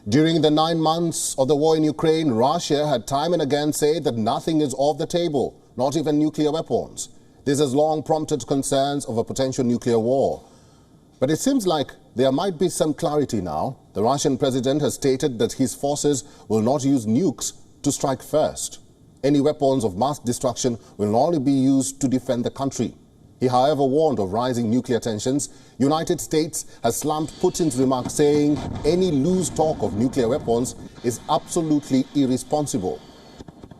During the 9 months of the war in Ukraine, Russia had time and again said that nothing is off the table, not even nuclear weapons. This has long prompted concerns of a potential nuclear war. But it seems like there might be some clarity now. The Russian president has stated that his forces will not use nukes to strike first. Any weapons of mass destruction will only be used to defend the country. He, however, warned of rising nuclear tensions. United States has slammed Putin's remarks, saying any loose talk of nuclear weapons is absolutely irresponsible.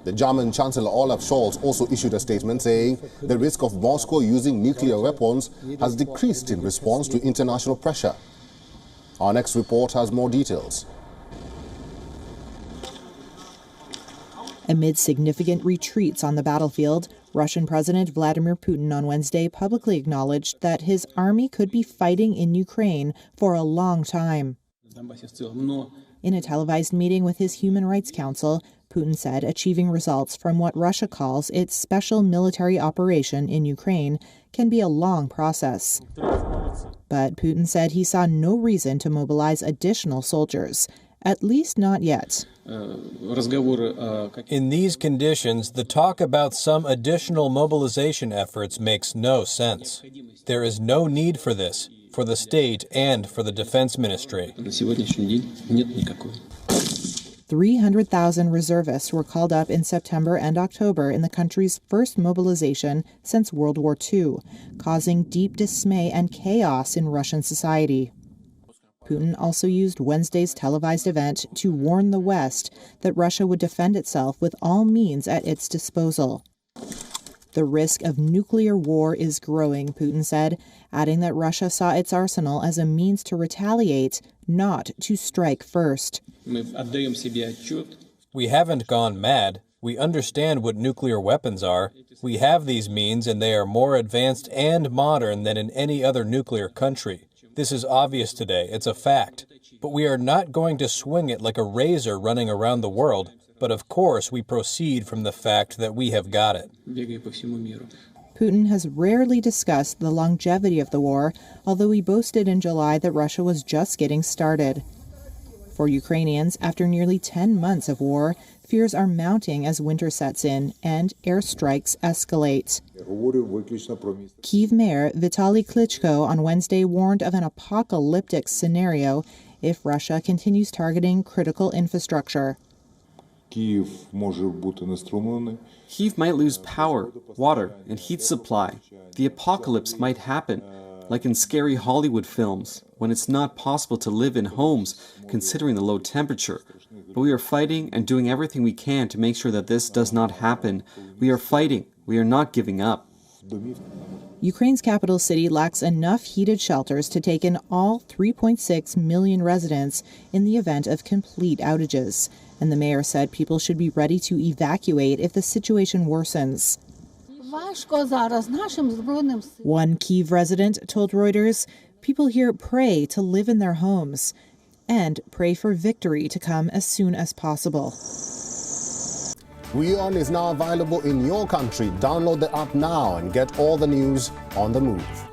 The German Chancellor Olaf Scholz also issued a statement saying the risk of Moscow using nuclear weapons has decreased in response to international pressure. Our next report has more details. Amid significant retreats on the battlefield, Russian President Vladimir Putin on Wednesday publicly acknowledged that his army could be fighting in Ukraine for a long time. In a televised meeting with his Human Rights Council, Putin said achieving results from what Russia calls its special military operation in Ukraine can be a long process. But Putin said he saw no reason to mobilize additional soldiers, at least not yet. In these conditions, the talk about some additional mobilization efforts makes no sense. There is no need for this, for the state and for the defense ministry. 300,000 reservists were called up in September and October in the country's first mobilization since World War II, causing deep dismay and chaos in Russian society. Putin also used Wednesday's televised event to warn the West that Russia would defend itself with all means at its disposal. The risk of nuclear war is growing, Putin said, adding that Russia saw its arsenal as a means to retaliate, not to strike first. We haven't gone mad. We understand what nuclear weapons are. We have these means, and they are more advanced and modern than in any other nuclear country. This is obvious today. It's a fact. But we are not going to swing it like a razor running around the world. But of course, we proceed from the fact that we have got it. Putin has rarely discussed the longevity of the war, although he boasted in July that Russia was just getting started. For Ukrainians, after nearly 10 months of war, fears are mounting as winter sets in and airstrikes escalate. Kyiv Mayor Vitaly Klitschko on Wednesday warned of an apocalyptic scenario if Russia continues targeting critical infrastructure. Kyiv might lose power, water, and heat supply. The apocalypse might happen, like in scary Hollywood films, when it's not possible to live in homes considering the low temperature. But we are fighting and doing everything we can to make sure that this does not happen. We are fighting. We are not giving up. Ukraine's capital city lacks enough heated shelters to take in all 3.6 million residents in the event of complete outages. And the mayor said people should be ready to evacuate if the situation worsens. One Kyiv resident told Reuters, people here pray to live in their homes and pray for victory to come as soon as possible. WION is now available in your country. Download the app now and get all the news on the move.